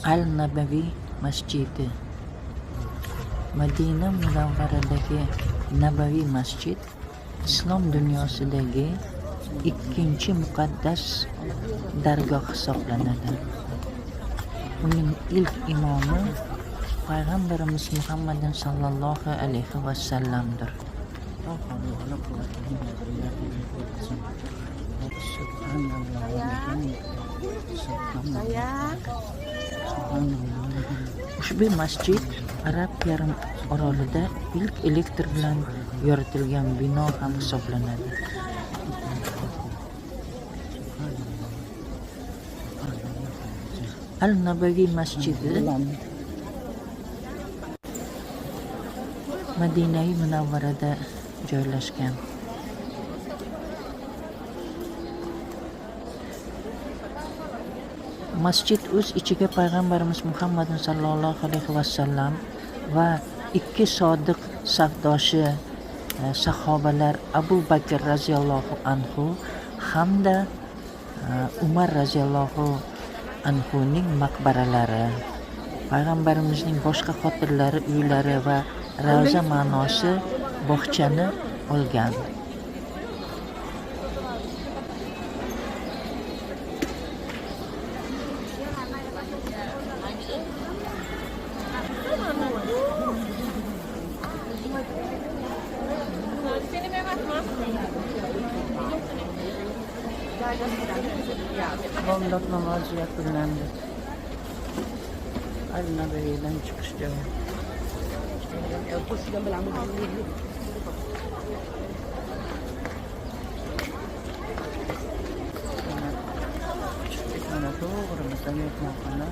Al-Nabaviy masjidi. Madina Munavvaradagi Nabaviy masjid islom dunyosidagi ikkinchi muqaddas dargoh hisoblanadi. Uning ilk imomi Payg'ambarimiz Muhammad sallallohu alayhi vasallamdir. Ushbu masjid Arab yarim orolida ilk elektr bilan yoritilgan bino ham hisoblanadi. Al-Nabaviy masjidi Madinai Munavvarada joylashgan. Masjid o'z ichiga Payg'ambarimiz Muhammad sallallohu alayhi vasallam va ikki sodiq safdoshi sahobalar Abu Bakr radhiyallohu anhu hamda Umar radhiyallohu anhuning maqbaralari, Payg'ambarimizning boshqa xotirlari, uylari va ravza ma'nosi bog'chani olgan. Bomdod namozi yakunlandi. Al-Nabaviydan chiqish joyi. Mana to'g'ri, masalan,